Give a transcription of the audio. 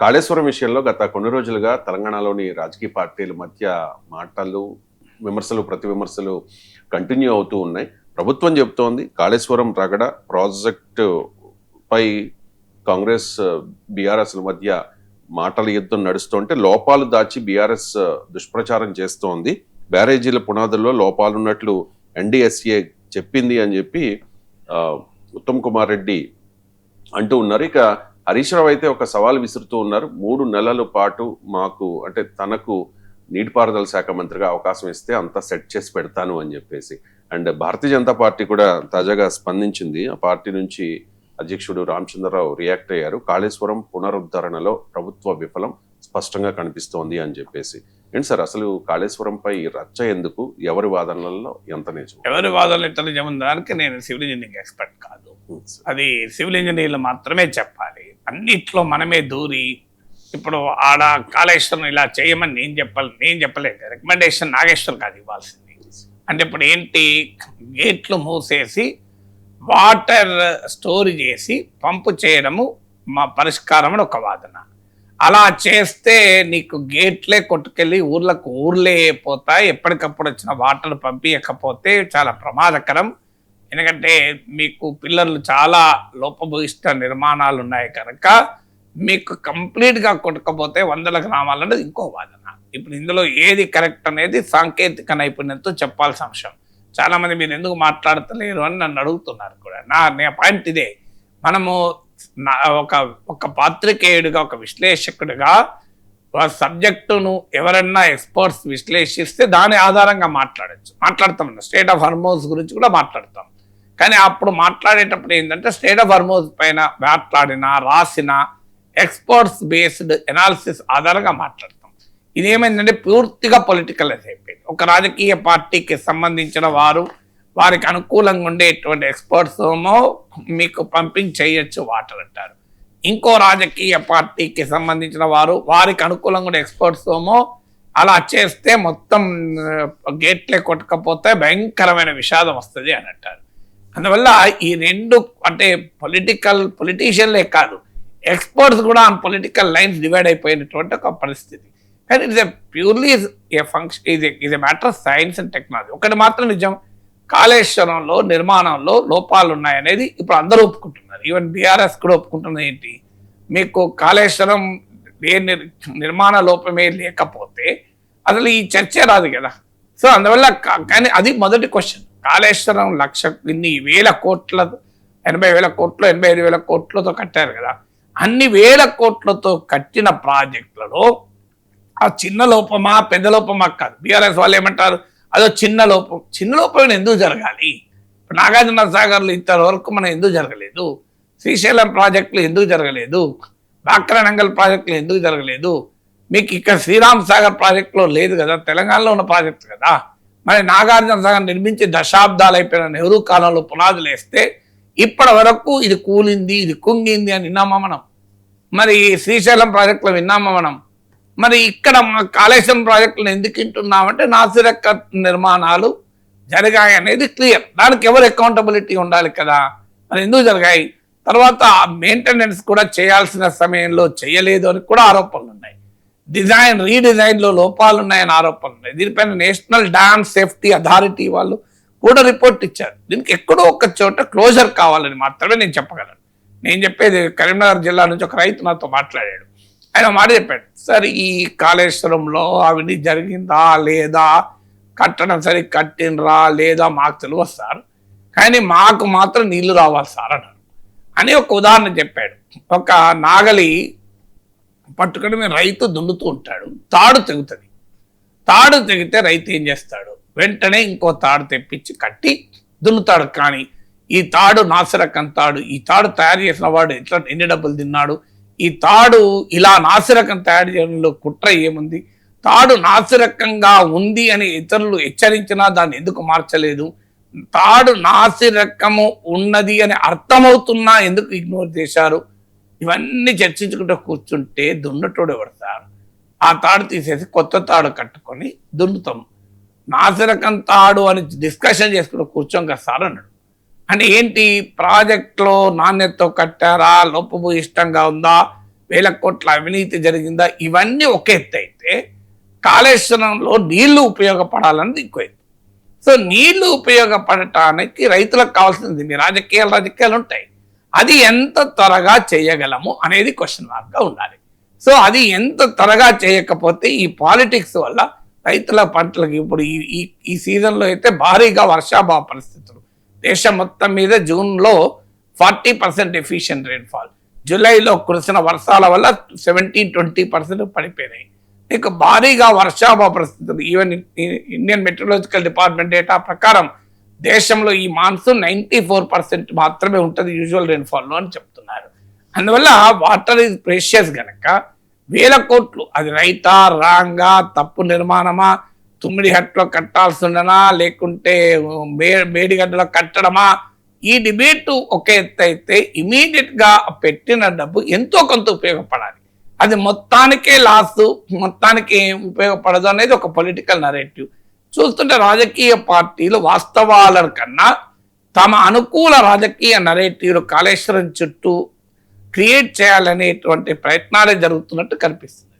కాళేశ్వరం విషయంలో గత కొన్ని రోజులుగా తెలంగాణలోని రాజకీయ పార్టీల మధ్య మాటలు, విమర్శలు, ప్రతి విమర్శలు కంటిన్యూ అవుతూ ఉన్నాయి. ప్రభుత్వం చెబుతోంది కాళేశ్వరం రగడ ప్రాజెక్టు పై కాంగ్రెస్, బీఆర్ఎస్ల మధ్య మాటల యుద్ధం నడుస్తుంటే లోపాలు దాచి బీఆర్ఎస్ దుష్ప్రచారం చేస్తోంది. బ్యారేజీల పునాదుల్లో లోపాలున్నట్లు ఎన్డీఎస్ఏ చెప్పింది అని చెప్పి ఉత్తమ్ కుమార్ రెడ్డి అంటూ ఉన్నారు. ఇక హరీష్ రావు అయితే ఒక సవాల్ విసురుతూ ఉన్నారు. 3 నెలల పాటు మాకు అంటే తనకు నీటిపారుదల శాఖ మంత్రిగా అవకాశం ఇస్తే అంతా సెట్ చేసి పెడతాను అని చెప్పేసి. అండ్ భారతీయ జనతా పార్టీ కూడా తాజాగా స్పందించింది. ఆ పార్టీ నుంచి అధ్యక్షుడు రామచంద్రరావు రియాక్ట్ అయ్యారు. కాళేశ్వరం పునరుద్ధరణలో ప్రభుత్వ విఫలం స్పష్టంగా కనిపిస్తోంది అని చెప్పేసి. ఏంటి సార్ అసలు కాళేశ్వరంపై రచ్చ ఎందుకు? ఎవరి వాదనలలో ఎంత నిజం? ఎవరి వాదనలు ఎంత నిజం ఉందానికి నేను సివిల్ ఇంజనీరింగ్ ఎక్స్పర్ట్ కాదు. అది సివిల్ ఇంజనీర్లు మాత్రమే చెప్పాలి. అన్నిట్లో మనమే దూరి ఇప్పుడు ఆడ కాళేశ్వరం ఇలా చేయమని నేను చెప్పలేదు. రికమెండేషన్ నాగేశ్వర్ కాదు ఇవ్వాల్సింది. అంటే ఇప్పుడు ఏంటి, గేట్లు మూసేసి వాటర్ స్టోర్ చేసి పంపు చేయడము మా పరిష్కారం అని ఒక వాదన. అలా చేస్తే నీకు గేట్లే కొట్టుకెళ్ళి ఊర్లే పోతాయి. ఎప్పటికప్పుడు వచ్చిన వాటర్ పంపించకపోతే చాలా ప్రమాదకరం. ఎందుకంటే మీకు పిల్లర్లు చాలా లోపభూయిష్ట నిర్మాణాలు ఉన్నాయి కనుక మీకు కంప్లీట్గా కొట్టకపోతే 100 గ్రామాలనేది ఇంకో వాదన. ఇప్పుడు ఇందులో ఏది కరెక్ట్ అనేది సాంకేతిక నైపుణ్యంతో చెప్పాల్సిన అంశం. చాలామంది మీరు ఎందుకు మాట్లాడతలేరు అని నన్ను అడుగుతున్నారు కూడా. నా పాయింట్ ఇదే. మనము ఒక పాత్రికేయుడిగా, ఒక విశ్లేషకుడిగా సబ్జెక్టును ఎవరన్నా ఎక్స్పర్ట్స్ విశ్లేషిస్తే దాని ఆధారంగా మాట్లాడతాం. స్టేట్ ఆఫ్ హార్మోన్స్ గురించి కూడా మాట్లాడతాం. కానీ అప్పుడు మాట్లాడేటప్పుడు ఏంటంటే స్టేట్ ఆఫ్ హార్మోన్స్ పైన రాసిన ఎక్స్పర్ట్స్ బేస్డ్ ఎనాలిసిస్ ఆధారంగా మాట్లాడతాం. ఇదేమైందంటే పూర్తిగా పొలిటికల్ అయిపోయింది. ఒక రాజకీయ పార్టీకి సంబంధించిన వారికి అనుకూలంగా ఉండేటువంటి ఎక్స్పర్ట్స్ ఏమో మీకు పంపింగ్ చేయొచ్చు వాటర్ అంటారు. ఇంకో రాజకీయ పార్టీకి సంబంధించిన వారికి అనుకూలంగా ఉండే ఎక్స్పర్ట్స్ ఏమో అలా చేస్తే మొత్తం గేట్లే కొట్టకపోతే భయంకరమైన విషాదం వస్తుంది అని అంటారు. అందువల్ల ఈ రెండు అంటే పొలిటీషియన్లే కాదు, ఎక్స్పర్ట్స్ కూడా ఆన్ పొలిటికల్ లైన్స్ డివైడ్ అయిపోయినటువంటి ఒక పరిస్థితి. కానీ it's a purely a function, ఇది a matter of science and technology. ఒకటి మాత్రం నిజం, కాళేశ్వరంలో నిర్మాణంలో లోపాలు ఉన్నాయనేది ఇప్పుడు అందరూ ఒప్పుకుంటున్నారు. ఈవెన్ బీఆర్ఎస్ కూడా ఒప్పుకుంటున్నది. ఏంటి, మీకు కాళేశ్వరం నిర్మాణ లోపమే లేకపోతే అసలు ఈ చర్చే రాదు కదా. సో అందువల్ల కానీ అది మొదటి క్వశ్చన్. కాళేశ్వరం ఇన్ని వేల కోట్ల 80,000 కోట్లు 85,000 కోట్లతో కట్టారు కదా. అన్ని వేల కోట్లతో కట్టిన ప్రాజెక్టులలో ఆ చిన్న లోపమా పెద్ద లోపమా కాదు. బీఆర్ఎస్ వాళ్ళు ఏమంటారు, అదో చిన్న లోపం ఎందుకు జరగాలి? ఇప్పుడు నాగార్జున సాగర్లు ఇంతవరకు మనం ఎందుకు జరగలేదు? శ్రీశైలం ప్రాజెక్టులు ఎందుకు జరగలేదు? బాక్రానంగల్ ప్రాజెక్టులు ఎందుకు జరగలేదు? మీకు ఇక్కడ శ్రీరామ్ సాగర్ ప్రాజెక్టులో లేదు కదా, తెలంగాణలో ఉన్న ప్రాజెక్టు కదా. మరి నాగార్జున సాగర్ నిర్మించి దశాబ్దాలు అయిపోయిన నెహ్రూ కాలంలో పునాదులు వేస్తే ఇప్పటి వరకు ఇది కూలింది, ఇది కుంగింది అని విన్నామా మనం? మరి శ్రీశైలం ప్రాజెక్టులో విన్నామా మనం? మరి ఇక్కడ కాళేశ్వరం ప్రాజెక్టులను ఎందుకు వింటున్నామంటే నాసిరక నిర్మాణాలు జరిగాయి అనేది క్లియర్. దానికి ఎవరు అకౌంటబిలిటీ ఉండాలి కదా. మరి ఎందుకు జరిగాయి? తర్వాత మెయింటెనెన్స్ కూడా చేయాల్సిన సమయంలో చేయలేదు అని కూడా ఆరోపణలు ఉన్నాయి. రీడిజైన్లో లోపాలు ఉన్నాయని ఆరోపణలు ఉన్నాయి. దీనిపైన నేషనల్ డ్యామ్ సేఫ్టీ అథారిటీ వాళ్ళు కూడా రిపోర్ట్ ఇచ్చారు. దీనికి ఎక్కడో ఒక చోట క్లోజర్ కావాలని మాత్రమే నేను చెప్పగలను. నేను చెప్పేది, కరీంనగర్ జిల్లా నుంచి ఒక రైతు నాతో మాట్లాడాడు. ఆయన మాట చెప్పాడు, సార్ ఈ కాళేశ్వరంలో అవినీతి జరిగిందా లేదా, కట్టడం సరి కట్టినరా లేదా మాకు తెలియదు సార్, కానీ మాకు మాత్రం నీళ్లు రావాలి సార్ అన్నాడు. అని ఒక ఉదాహరణ చెప్పాడు. ఒక నాగలి పట్టుకొని మేము రైతు దున్నుతూ ఉంటాడు, తాడు తెగుతుంది. తాడు తెగితే రైతు ఏం చేస్తాడు, వెంటనే ఇంకో తాడు తెప్పించి కట్టి దున్నుతాడు. కానీ ఈ తాడు నాసిరకం తాడు, ఈ తాడు తయారు చేసిన వాడు ఎన్ని డబ్బులు తిన్నాడు, ఈ తాడు ఇలా నాసిరకం తయారు చేయడంలో కుట్ర ఏముంది, తాడు నాసిరకంగా ఉంది అని ఇతరులు హెచ్చరించినా దాన్ని ఎందుకు మార్చలేదు, తాడు నాసిరకము ఉన్నది అని అర్థమవుతున్నా ఎందుకు ఇగ్నోర్ చేశారు, ఇవన్నీ చర్చించుకుంటూ కూర్చుంటే దున్నటోడు ఎవరు సార్? ఆ తాడు తీసేసి కొత్త తాడు కట్టుకొని దున్నుతాం. నాసిరకం తాడు అని డిస్కషన్ చేసుకుంటూ కూర్చోం కదా సార్ అన్నాడు. అంటే ఏంటి, ప్రాజెక్టులో నాణ్యతతో కట్టారా, లోపభూయిష్టంగా ఉందా, వేల కోట్ల అవినీతి జరిగిందా, ఇవన్నీ ఒక ఎత్తు అయితే కాళేశ్వరంలో నీళ్లు ఉపయోగపడాలన్నది ఇంకో ఎత్తు. సో నీళ్లు ఉపయోగపడటానికి రైతులకు కావాల్సింది మీ రాజకీయాలు ఉంటాయి, అది ఎంత త్వరగా చేయగలము అనేది క్వశ్చన్ మార్క్గా ఉండాలి. సో అది ఎంత త్వరగా చేయకపోతే ఈ పాలిటిక్స్ వల్ల రైతుల పంటలకు ఇప్పుడు ఈ సీజన్లో అయితే భారీగా వర్షాభావ పరిస్థితులు దేశం మొత్తం మీద జూన్లో 40% ఎఫిషియెంట్ రెయిన్ఫాల్, జూలైలో కురిసిన వర్షాల వల్ల 17-20% పడిపోయినాయి. నీకు భారీగా వర్షాభావ పరిస్థితులు, even Indian metrological department data ప్రకారం దేశంలో ఈ మాన్సూన్ 94% మాత్రమే ఉంటుంది యూజువల్ రెయిన్ఫాల్లో అని చెప్తున్నారు. అందువల్ల వాటర్ ఈజ్ ప్రెషియస్ గనక వేల కోట్లు, అది రైటా రాంగా, తప్పు నిర్మాణమా, తుమ్మిడి హట్లో కట్టాల్సి ఉండనా లేకుంటే మేడిగడ్డలో కట్టడమా, ఈ డిబేట్ ఒక ఎత్తు అయితే ఇమీడియట్ గా పెట్టిన డబ్బు ఎంతో కొంత ఉపయోగపడాలి. అది మొత్తానికే లాస్, మొత్తానికి ఉపయోగపడదు అనేది ఒక పొలిటికల్ నరేటివ్. చూస్తుంటే రాజకీయ పార్టీలు వాస్తవాల కన్నా తమ అనుకూల రాజకీయ నరేటివ్లు కాళేశ్వరం చుట్టూ క్రియేట్ చేయాలనేటువంటి ప్రయత్నాలే జరుగుతున్నట్టు కనిపిస్తుంది.